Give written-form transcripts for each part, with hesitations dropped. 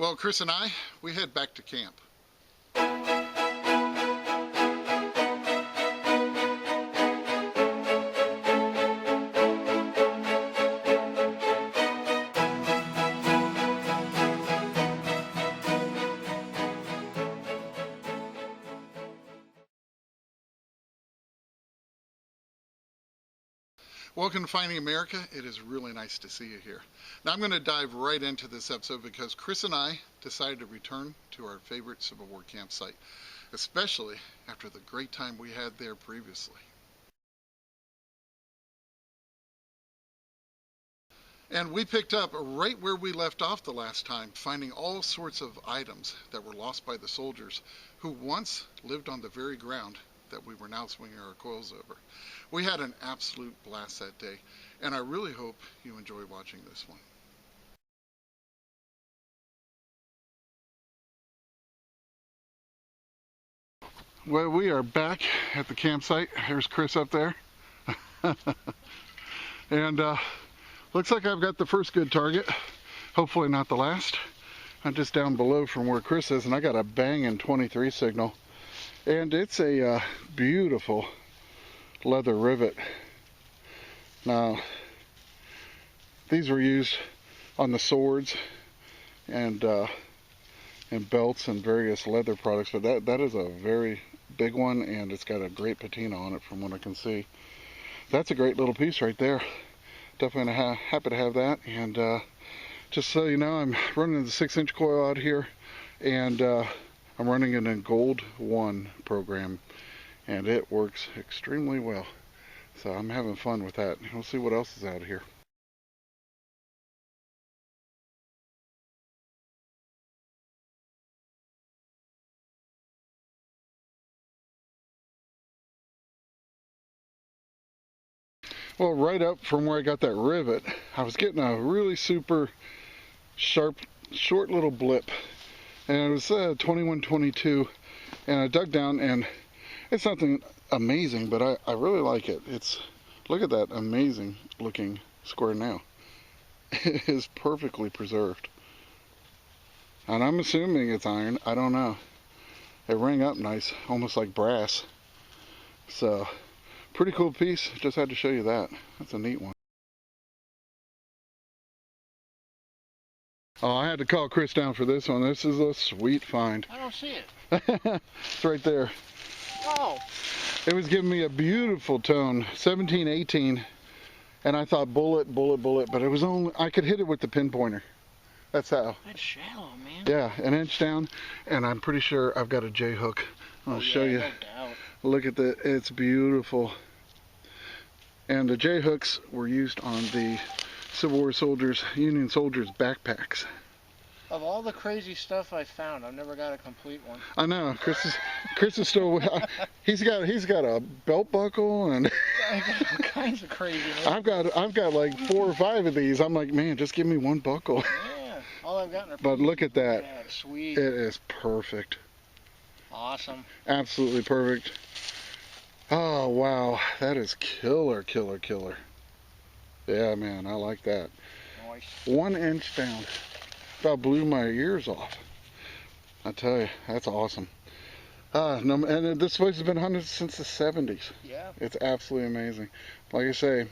Well, Chris and I, we head back to camp. Welcome to Finding America. It is really nice to see you here. Now I'm going to dive right into this episode because Chris and I decided to return to our favorite Civil War campsite, especially after the great time we had there previously. And we picked up right where we left off the last time, finding all sorts of items that were lost by the soldiers who once lived on the very ground that we were now swinging our coils over. We had an absolute blast that day, and I really hope you enjoy watching this one. Well, we are back at the campsite. Here's Chris up there. And looks like I've got the first good target. Hopefully not the last. I'm just down below from where Chris is, and I got a banging 23 signal. And it's a beautiful leather rivet. Now, these were used on the swords and belts and various leather products, but that is a very big one, and it's got a great patina on it from what I can see. That's a great little piece right there. Definitely happy to have that. And just so you know, I'm running the 6-inch coil out here, and I'm running it in Gold 1 program, and it works extremely well. So I'm having fun with that. We'll see what else is out here. Well, right up from where I got that rivet, I was getting a really super sharp, short little blip. And it was 2122, and I dug down, and it's nothing amazing, but I really like it. Look at that amazing looking square nail. It is perfectly preserved. And I'm assuming it's iron, I don't know. It rang up nice, almost like brass. So, pretty cool piece, just had to show you that. That's a neat one. Oh, I had to call Chris down for this one. This is a sweet find. I don't see it. It's right there. Oh. It was giving me a beautiful tone, 1718, and I thought bullet, but it was only, I could hit it with the pinpointer. That's how. That's shallow, man. Yeah, an inch down, and I'm pretty sure I've got a J hook. I'll show you. No doubt. Look at that, it's beautiful. And the J hooks were used on the Civil War soldiers, Union soldiers' backpacks. Of all the crazy stuff I found, I've never got a complete one. I know, Chris is still. He's got a belt buckle and. I got all kinds of craziness. I've got like 4 or 5 of these. I'm like, man, just give me one buckle. Yeah, all I've gotten are. But look at that. Yeah, sweet. It is perfect. Awesome. Absolutely perfect. Oh wow, that is killer. Yeah, man, I like that. Nice. 1 inch down. About blew my ears off. I tell you, that's awesome. No, and this place has been hunted since the 70s. Yeah. It's absolutely amazing. Like I say,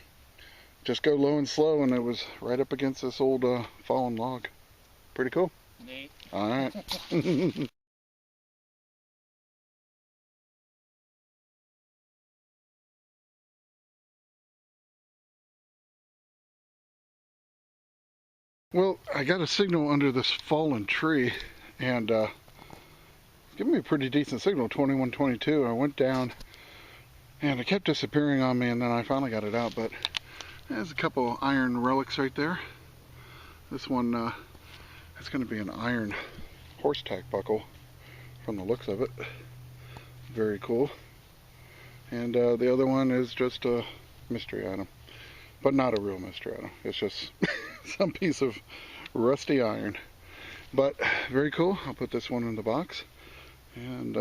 just go low and slow, and it was right up against this old fallen log. Pretty cool. Neat. All right. Well, I got a signal under this fallen tree, and giving me a pretty decent signal, 2122. I went down, and it kept disappearing on me, and then I finally got it out. But there's a couple iron relics right there. This one, it's going to be an iron horse tack buckle from the looks of it. Very cool. And the other one is just a mystery item, but not a real mystery item. It's just some piece of rusty iron, but very cool. I'll put this one in the box, and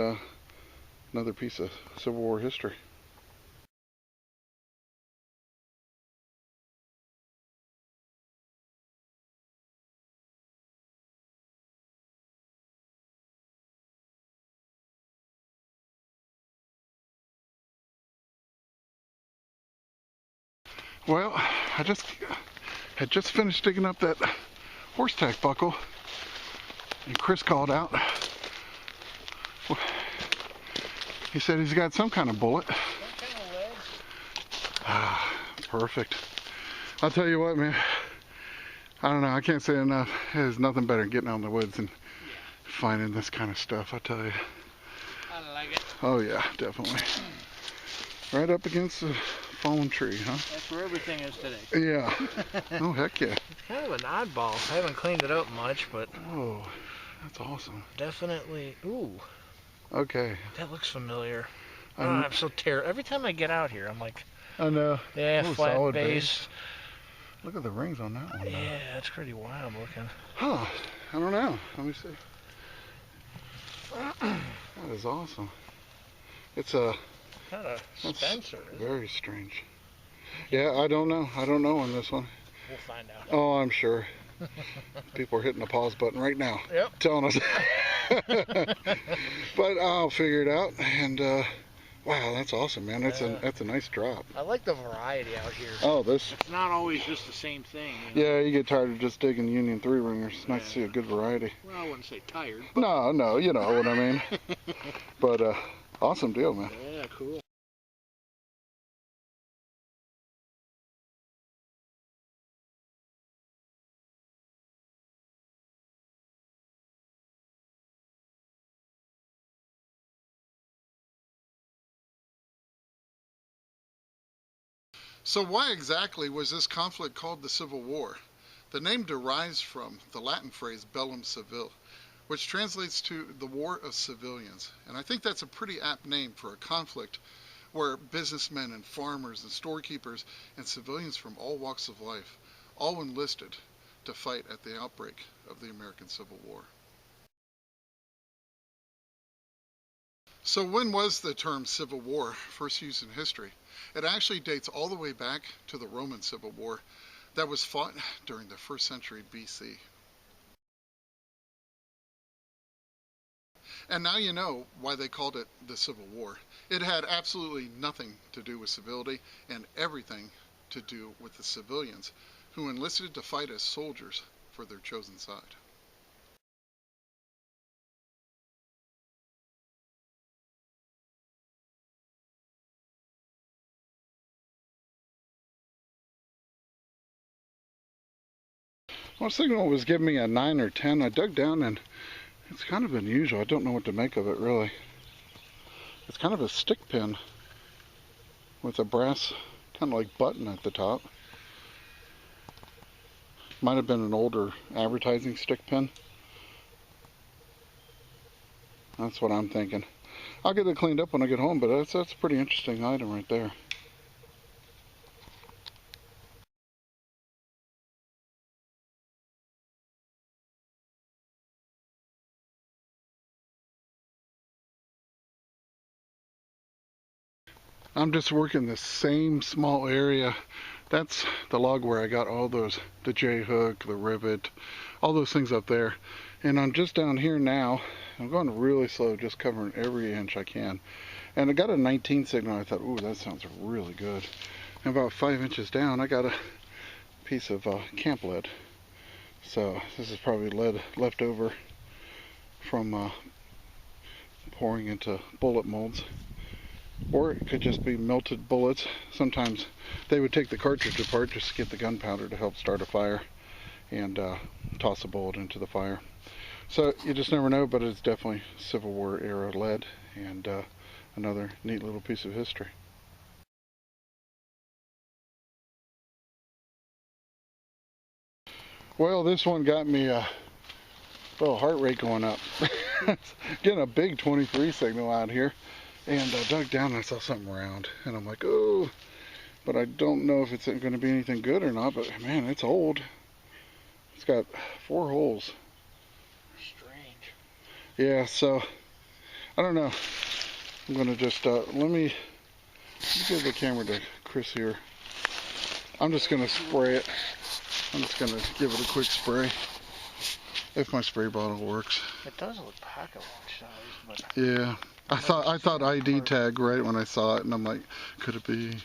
another piece of Civil War history. Well, I had just finished digging up that horse tack buckle, and Chris called out. He said he's got some kind of bullet. Some kind of lead. Ah, perfect. I'll tell you what, man. I don't know. I can't say enough. There's nothing better than getting out in the woods and finding this kind of stuff. I tell you. I like it. Oh yeah, definitely. Right up against the fallen tree, huh? That's where everything is today. Yeah. Oh heck yeah. It's kind of an oddball. I haven't cleaned it up much, but. Whoa, that's awesome. Definitely. Ooh. Okay. That looks familiar. I'm so terrible. Every time I get out here, I'm like. I know. Yeah, oh, flat base. Look at the rings on that one. Yeah, though. that's pretty wild looking. Huh. I don't know. Let me see. That is awesome. It's a. Not a Spencer, is it? Very strange. Yeah, I don't know. I don't know on this one. We'll find out. Oh, I'm sure. People are hitting the pause button right now. Yep. Telling us. But I'll figure it out. And wow, that's awesome, man. That's a nice drop. I like the variety out here. Oh, this. It's not always just the same thing. You know? Yeah, you get tired of just digging Union 3 ringers. It's nice to see a good variety. Well, I wouldn't say tired. No, you know what I mean. But awesome deal, man. Yeah, cool. So why exactly was this conflict called the Civil War? The name derives from the Latin phrase bellum civile, which translates to the War of Civilians. And I think that's a pretty apt name for a conflict where businessmen and farmers and storekeepers and civilians from all walks of life all enlisted to fight at the outbreak of the American Civil War. So when was the term Civil War first used in history? It actually dates all the way back to the Roman Civil War that was fought during the 1st century BC. And now you know why they called it the Civil War. It had absolutely nothing to do with civility and everything to do with the civilians who enlisted to fight as soldiers for their chosen side. Well, signal was giving me a 9 or 10. I dug down and it's kind of unusual. I don't know what to make of it really. It's kind of a stick pin with a brass kind of like button at the top. Might have been an older advertising stick pin. That's what I'm thinking. I'll get it cleaned up when I get home, but that's a pretty interesting item right there. I'm just working the same small area. That's the log where I got all those, the J-hook, the rivet, all those things up there. And I'm just down here now. I'm going really slow, just covering every inch I can. And I got a 19 signal. I thought, ooh, that sounds really good. And about 5 inches down, I got a piece of camp lead. So this is probably lead left over from pouring into bullet molds. Or it could just be melted bullets. Sometimes they would take the cartridge apart just to get the gunpowder to help start a fire and toss a bullet into the fire. So you just never know, but it's definitely Civil War era lead and another neat little piece of history. Well, this one got me a little heart rate going up. Getting a big 23 signal out here. And I dug down and I saw something round. And I'm like, oh, but I don't know if it's going to be anything good or not. But man, it's old. It's got 4 holes. Strange. Yeah, so I don't know. I'm going to just, let me give the camera to Chris here. I'm just going to spray it. I'm just going to give it a quick spray. If my spray bottle works. It does look pocket watch size, but yeah. I thought ID tag right when I saw it, and I'm like, could it be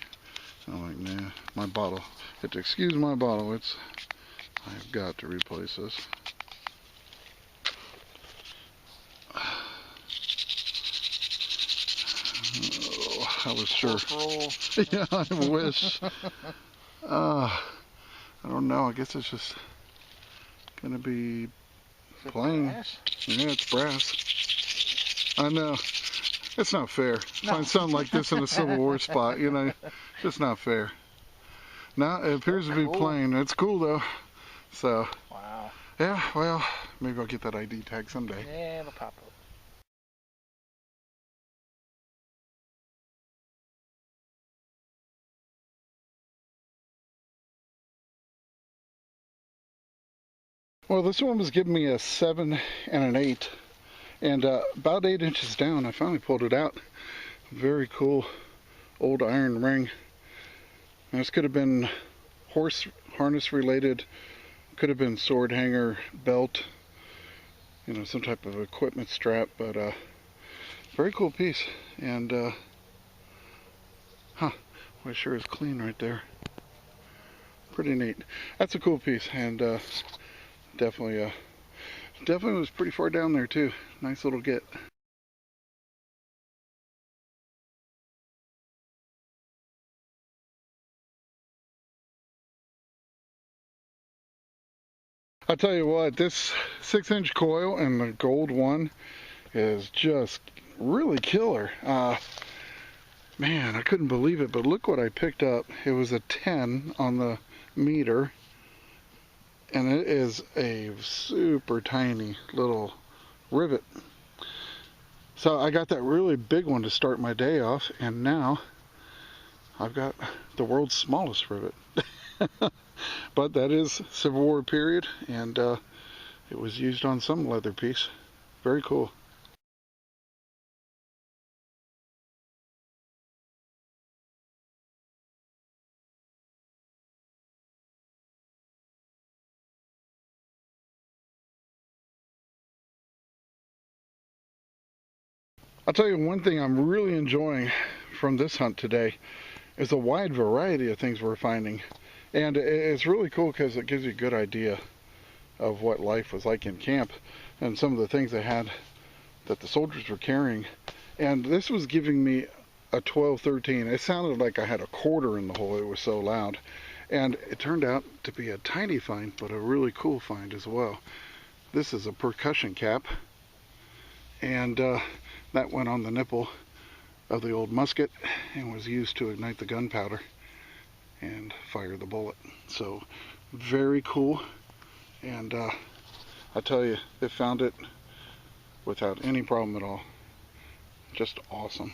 I'm like, nah, my bottle. You have to excuse my bottle. I've got to replace this. Oh, I was sure. Yeah, I wish. I don't know. I guess it's just gonna be plain. Yeah, it's brass. I know. It's not fair. No. Find something like this in a Civil War spot, you know. Just not fair. Now it appears to be plain. It's cool though. So. Wow. Yeah, well, maybe I'll get that ID tag someday. Yeah, it'll pop up. Well, this one was giving me a 7 and an 8, and about 8 inches down, I finally pulled it out. Very cool old iron ring. And this could have been horse harness related, could have been sword hanger, belt, you know, some type of equipment strap, but very cool piece. And well, it sure is clean right there. Pretty neat. That's a cool piece, and definitely was pretty far down there too. Nice little get. I'll tell you what, this 6-inch coil and the gold one is just really killer. Man, I couldn't believe it, but look what I picked up. It was a 10 on the meter, and it is a super tiny little rivet. So I got that really big one to start my day off, and now I've got the world's smallest rivet. But that is Civil War period, and it was used on some leather piece. Very cool. I'll tell you one thing I'm really enjoying from this hunt today is the wide variety of things we're finding. And it's really cool because it gives you a good idea of what life was like in camp and some of the things they had that the soldiers were carrying. And this was giving me a 12-13. It sounded like I had a quarter in the hole. It was so loud. And it turned out to be a tiny find, but a really cool find as well. This is a percussion cap, and that went on the nipple of the old musket and was used to ignite the gunpowder and fire the bullet. So very cool, and I tell you, they found it without any problem at all. Just awesome.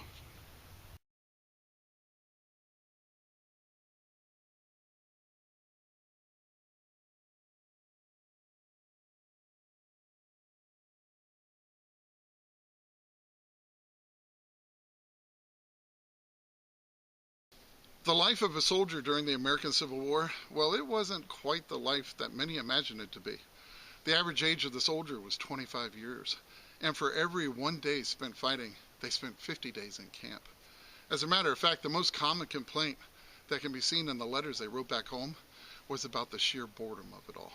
The life of a soldier during the American Civil War, well, it wasn't quite the life that many imagined it to be. The average age of the soldier was 25 years, and for every 1 day spent fighting, they spent 50 days in camp. As a matter of fact, the most common complaint that can be seen in the letters they wrote back home was about the sheer boredom of it all.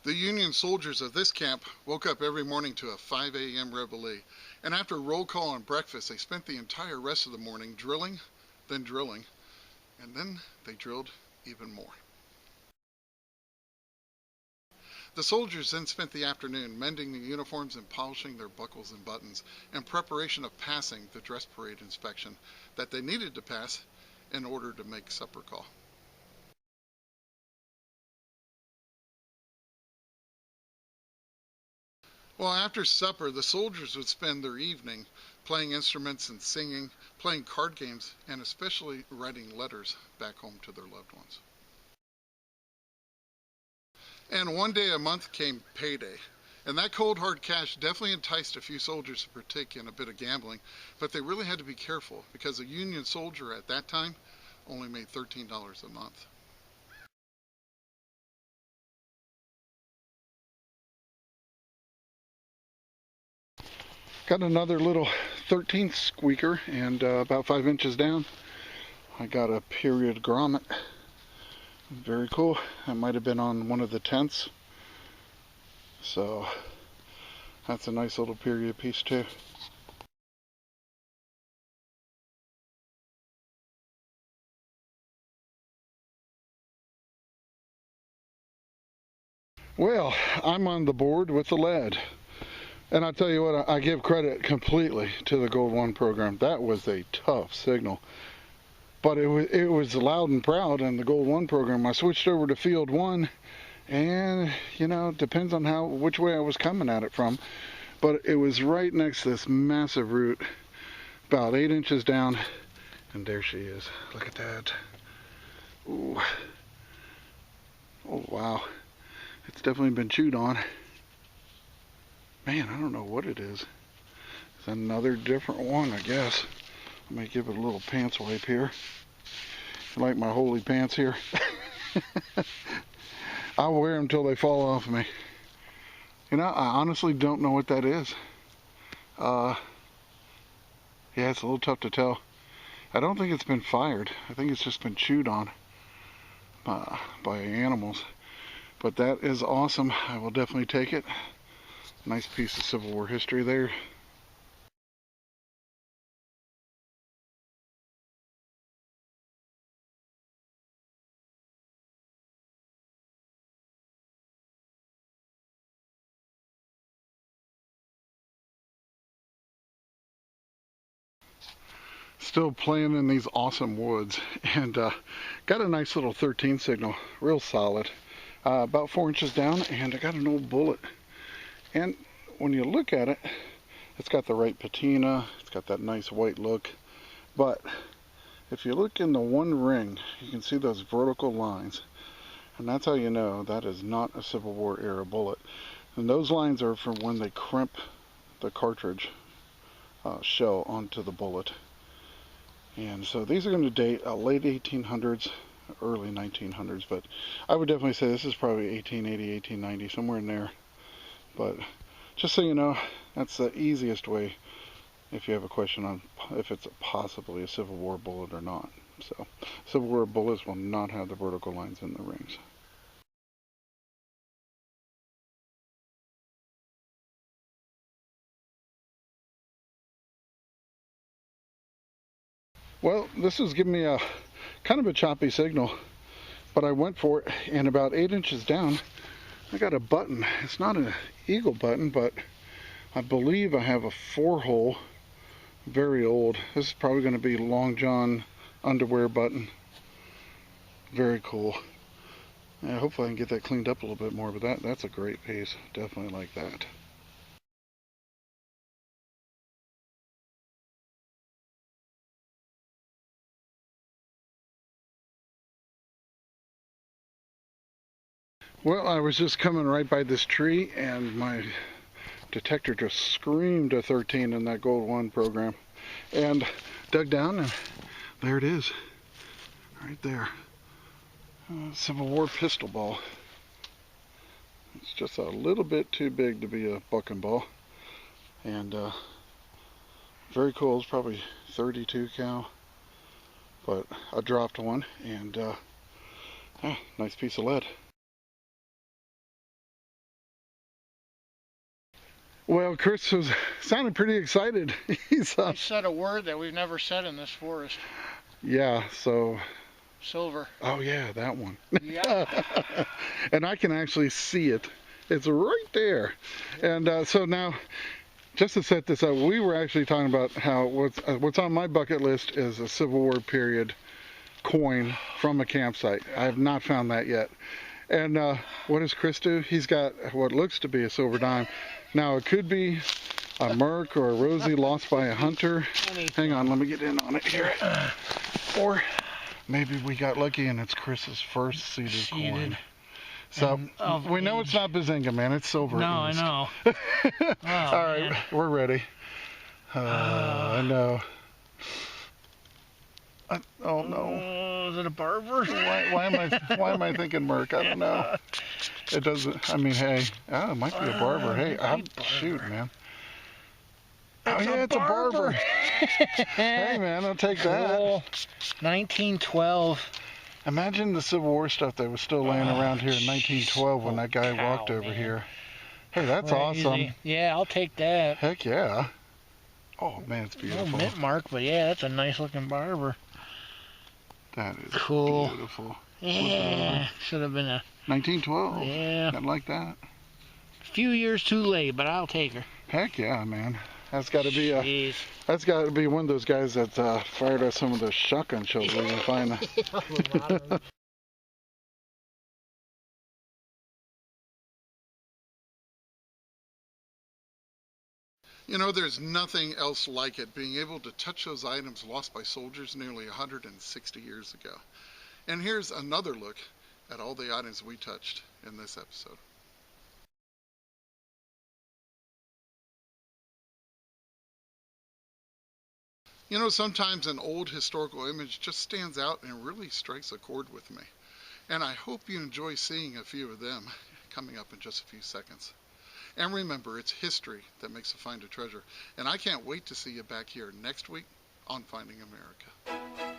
The Union soldiers of this camp woke up every morning to a 5 a.m. reveille, and after roll call and breakfast, they spent the entire rest of the morning drilling, and then they drilled even more. The soldiers then spent the afternoon mending the uniforms and polishing their buckles and buttons in preparation of passing the dress parade inspection that they needed to pass in order to make supper call. Well, after supper, the soldiers would spend their evening playing instruments and singing, playing card games, and especially writing letters back home to their loved ones. And 1 day a month came payday. And that cold hard cash definitely enticed a few soldiers to partake in a bit of gambling, but they really had to be careful because a Union soldier at that time only made $13 a month. Got another little 13th squeaker, and about 5 inches down, I got a period grommet. Very cool. That might have been on one of the tents. So that's a nice little period piece too. Well, I'm on the board with the lead. And I'll tell you what, I give credit completely to the Gold 1 program. That was a tough signal. But it was loud and proud in the Gold 1 program. I switched over to Field 1, and, you know, it depends on which way I was coming at it from. But it was right next to this massive root, about 8 inches down. And there she is. Look at that. Ooh. Oh, wow. It's definitely been chewed on. Man, I don't know what it is. It's another different one, I guess. I might give it a little pants wipe here. You like my holy pants here? I'll wear them till they fall off me. You know, I honestly don't know what that is. Yeah, it's a little tough to tell. I don't think it's been fired. I think it's just been chewed on by animals. But that is awesome. I will definitely take it. Nice piece of Civil War history there. Still playing in these awesome woods, and got a nice little 13 signal, real solid, about 4 inches down, and I got an old bullet. And when you look at it, it's got the right patina, it's got that nice white look, but if you look in the one ring, you can see those vertical lines, and that's how you know that is not a Civil War era bullet. And those lines are from when they crimp the cartridge shell onto the bullet. And so these are going to date late 1800s, early 1900s, but I would definitely say this is probably 1880, 1890, somewhere in there. But just so you know, that's the easiest way if you have a question on if it's possibly a Civil War bullet or not. So Civil War bullets will not have the vertical lines in the rings. Well, this is giving me a kind of a choppy signal, but I went for it, and about 8 inches down, I got a button. It's not an eagle button, but I believe I have a 4-hole, very old. This is probably going to be Long John underwear button. Very cool. Yeah, hopefully I can get that cleaned up a little bit more, but that's a great piece. Definitely like that. Well, I was just coming right by this tree, and my detector just screamed a 13 in that Gold 1 program, and dug down, and there it is, right there. Civil War pistol ball. It's just a little bit too big to be a bucking ball, and very cool. It's probably 32 cal, but I dropped one, and nice piece of lead. Well, Chris was sounding pretty excited. He said a word that we've never said in this forest. Yeah, so... Silver. Oh yeah, that one. Yeah. And I can actually see it. It's right there. And so now, just to set this up, we were actually talking about how what's on my bucket list is a Civil War period coin from a campsite. I have not found that yet. And what does Chris do? He's got what looks to be a silver dime. Now, it could be a Merc or a Rosie lost by a hunter. Hang on, let me get in on it here. Or maybe we got lucky and it's Chris's first seeded coin. So, we know it's not Bazinga, man. It's silver. No, I know. All right, we're ready. I know. Oh, no. Is it a barber? Why am I thinking Merc? I don't know. It doesn't, I mean, hey, it might be a barber. Hey, shoot, man. Oh yeah, it's a barber. Hey man, I'll take that. Cool. 1912. Imagine the Civil War stuff that was still laying around here in 1912 when that guy walked over here. Hey, that's awesome. Yeah, I'll take that. Heck yeah. Oh man, it's No beautiful. mint mark, but yeah, that's a nice looking barber. That is Cool. beautiful. Yeah, should have been a 1912. Yeah. I like that. Few years too late, but I'll take her. Heck yeah, man. That's got to be a. Jeez. That's got to be one of those guys that fired at some of those shotgun shells we can find. You know, there's nothing else like it, being able to touch those items lost by soldiers nearly 160 years ago. And here's another look at all the items we touched in this episode. You know, sometimes an old historical image just stands out and really strikes a chord with me. And I hope you enjoy seeing a few of them coming up in just a few seconds. And remember, it's history that makes a find a treasure. And I can't wait to see you back here next week on Finding America.